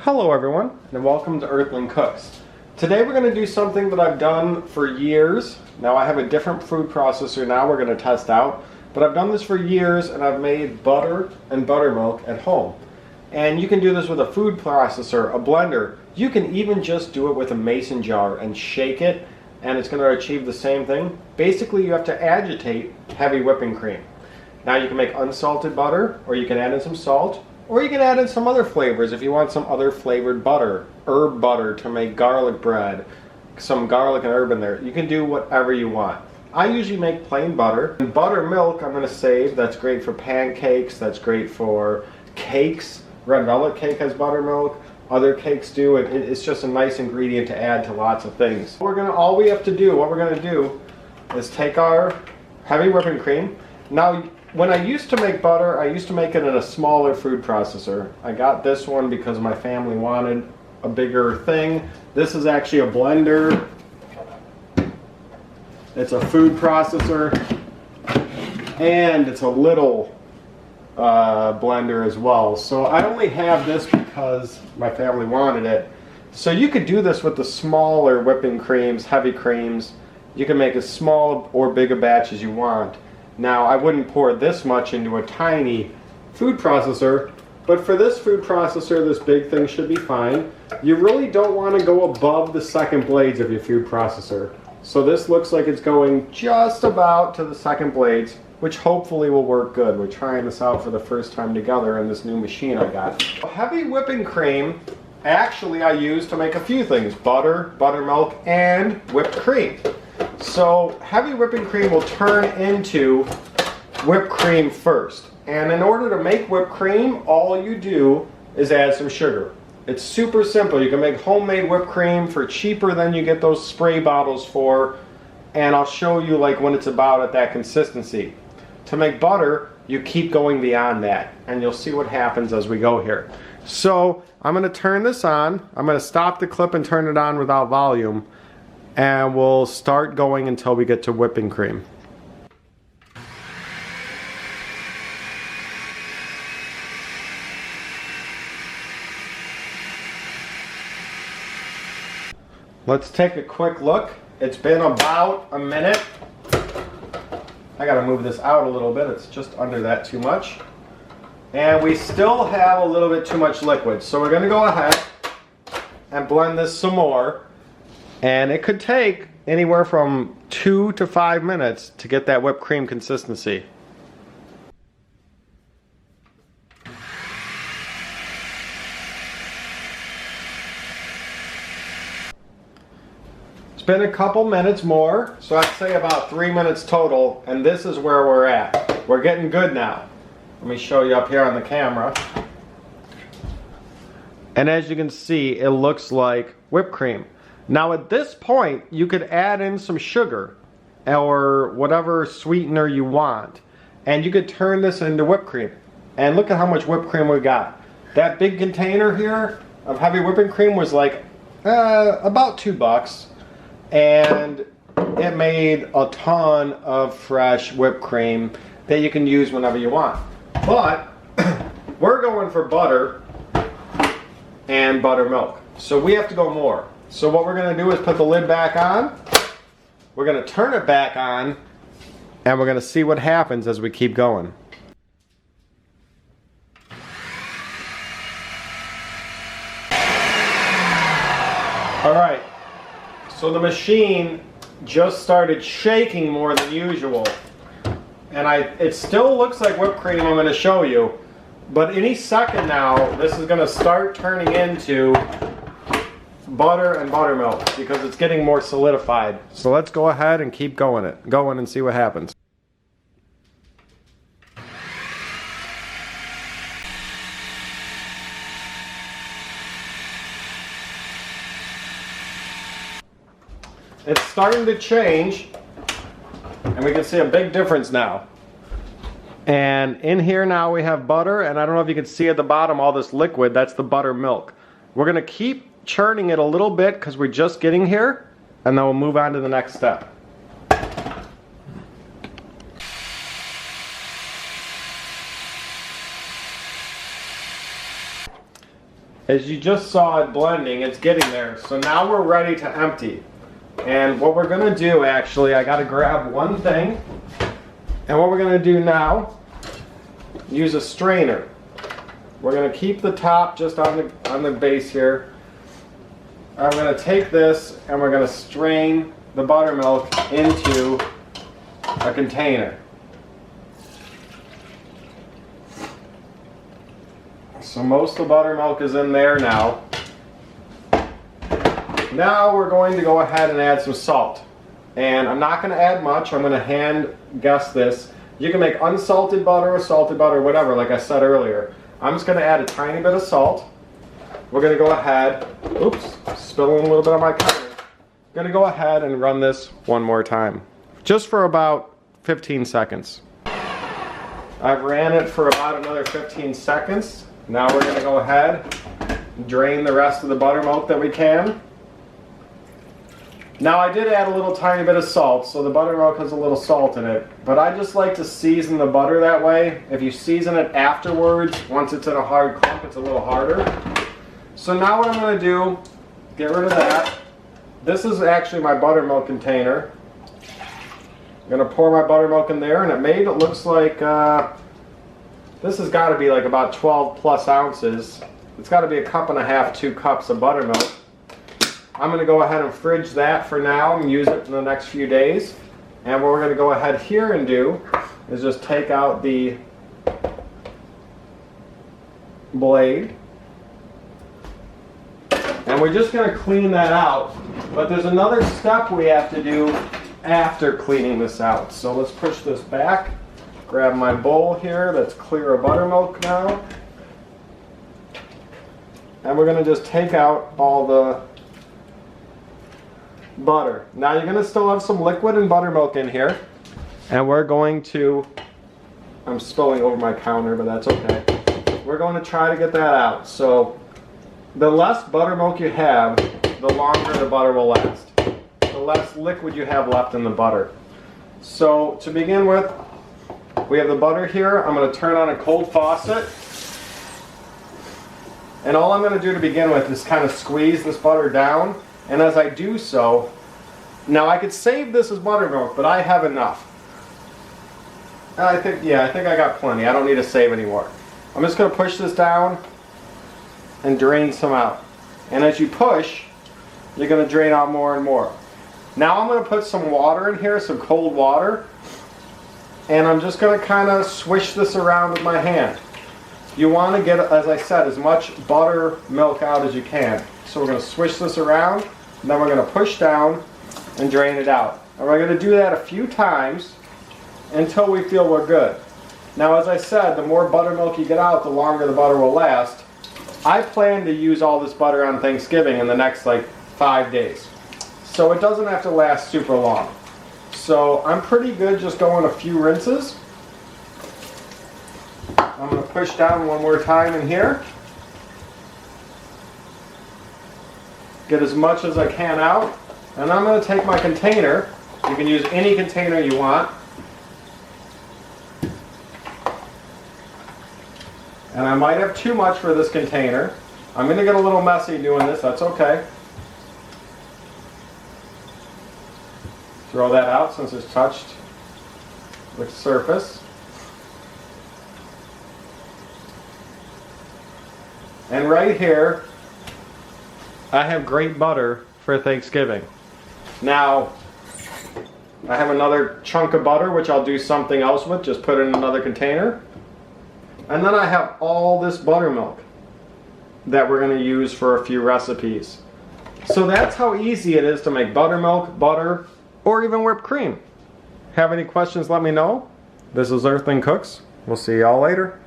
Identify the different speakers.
Speaker 1: Hello everyone, and welcome to Earthling Cooks. Today we're going to do something that I've done for years. Now I have a different food processor now we're going to test out, but I've done this for years and I've made butter and buttermilk at home. And you can do this with a food processor, a blender. You can even just do it with a mason jar and shake it, and it's going to achieve the same thing. Basically you have to agitate heavy whipping cream. Now you can make unsalted butter, or you can add in some salt, or you can add in some other flavors if you want some other flavored butter, herb butter to make garlic bread, some garlic and herb in there. You can do whatever you want. I usually make plain butter. And buttermilk I'm going to save. That's great for pancakes, that's great for cakes. Red velvet cake has buttermilk. Other cakes do. It's just a nice ingredient to add to lots of things. All we have to do, what we're going to do is take our heavy whipping cream. Now, when I used to make butter, I used to make it in a smaller food processor. I got this one because my family wanted a bigger thing. This is actually a blender. It's a food processor. And it's a little blender as well. So I only have this because my family wanted it. So you could do this with the smaller whipping creams, heavy creams. You can make as small or big a batch as you want. Now, I wouldn't pour this much into a tiny food processor, but for this food processor, this big thing should be fine. You really don't want to go above the second blades of your food processor. So this looks like it's going just about to the second blades, which hopefully will work good. We're trying this out for the first time together in this new machine I got. Heavy whipping cream, actually I use to make a few things: butter, buttermilk, and whipped cream. So heavy whipping cream will turn into whipped cream first. And in order to make whipped cream, all you do is add some sugar. It's super simple. You can make homemade whipped cream for cheaper than you get those spray bottles for. And I'll show you like when it's about at that consistency. To make butter, you keep going beyond that. And you'll see what happens as we go here. So I'm going to turn this on. I'm going to stop the clip and turn it on without volume. And we'll start going until we get to whipping cream. Let's take a quick look. It's been about a minute. I gotta move this out a little bit. It's just under that too much. And we still have a little bit too much liquid. So we're gonna go ahead and blend this some more. And it could take anywhere from 2 to 5 minutes to get that whipped cream consistency. It's been a couple minutes more, so I'd say about 3 minutes total, and this is where we're at. We're getting good now. Let me show you up here on the camera. And as you can see, it looks like whipped cream. Now at this point, you could add in some sugar or whatever sweetener you want, and you could turn this into whipped cream. And look at how much whipped cream we got. That big container here of heavy whipping cream was like about $2, and it made a ton of fresh whipped cream that you can use whenever you want. But we're going for butter and buttermilk, so we have to go more. So what we're going to do is put the lid back on, we're going to turn it back on, and we're going to see what happens as we keep going. Alright, so the machine just started shaking more than usual. And it still looks like whipped cream, I'm going to show you. But any second now, this is going to start turning into butter and buttermilk because it's getting more solidified. So let's go ahead and keep going and see what happens. It's starting to change, and we can see a big difference now. And in here now we have butter, and I don't know if you can see at the bottom all this liquid, that's the buttermilk. We're going to keep churning it a little bit because we're just getting here, and then we'll move on to the next step. as you just saw it blending, it's getting there. So now we're ready to empty. And what we're gonna do, actually, I gotta grab one thing. And what we're gonna do now, use a strainer. We're gonna keep the top just on the base here. I'm gonna take this and we're gonna strain the buttermilk into a container. So most of the buttermilk is in there now. Now we're going to go ahead and add some salt. And I'm not going to add much. I'm going to hand guess this. You can make unsalted butter or salted butter, whatever, like I said earlier. I'm just going to add a tiny bit of salt. We're going to go ahead, oops, spilling a little bit on my counter. Going to go ahead and run this one more time. Just for about 15 seconds. I've ran it for about another 15 seconds. Now we're going to go ahead and drain the rest of the buttermilk that we can. Now I did add a little tiny bit of salt, so the buttermilk has a little salt in it. But I just like to season the butter that way. If you season it afterwards, once it's in a hard clump, it's a little harder. So now what I'm going to do, get rid of that. This is actually my buttermilk container. I'm going to pour my buttermilk in there, and it looks like this has got to be like about 12 plus ounces. It's got to be a cup and a half, 2 cups of buttermilk. I'm going to go ahead and fridge that for now and use it in the next few days. And what we're going to go ahead here and do is just take out the blade. And we're just going to clean that out. But there's another step we have to do after cleaning this out. So let's push this back. Grab my bowl here that's clear of buttermilk now. And we're going to just take out all the butter. Now you're going to still have some liquid and buttermilk in here. And we're going to, I'm spilling over my counter, but that's okay. We're going to try to get that out. So the less buttermilk you have, the longer the butter will last. The less liquid you have left in the butter. So to begin with, we have the butter here. I'm going to turn on a cold faucet. And all I'm going to do to begin with is kind of squeeze this butter down. And as I do so, now I could save this as buttermilk, but I have enough. I think I got plenty. I don't need to save anymore. I'm just going to push this down and drain some out. And as you push, you're going to drain out more and more. Now I'm going to put some water in here, some cold water. And I'm just going to kind of swish this around with my hand. You want to get, as I said, as much buttermilk out as you can. So we're going to swish this around, and then we're going to push down and drain it out. And we're going to do that a few times until we feel we're good. Now, as I said, the more buttermilk you get out, the longer the butter will last. I plan to use all this butter on Thanksgiving in the next like 5 days. So it doesn't have to last super long. So I'm pretty good just going a few rinses. I'm going to push down one more time in here. Get as much as I can out. And I'm going to take my container. You can use any container you want. And I might have too much for this container. I'm going to get a little messy doing this. That's okay. Throw that out since it's touched the surface. And right here, I have great butter for Thanksgiving. Now, I have another chunk of butter, which I'll do something else with, just put it in another container. And then I have all this buttermilk that we're going to use for a few recipes. So that's how easy it is to make buttermilk, butter, or even whipped cream. Have any questions, let me know. This is Earthling Cooks. We'll see y'all later.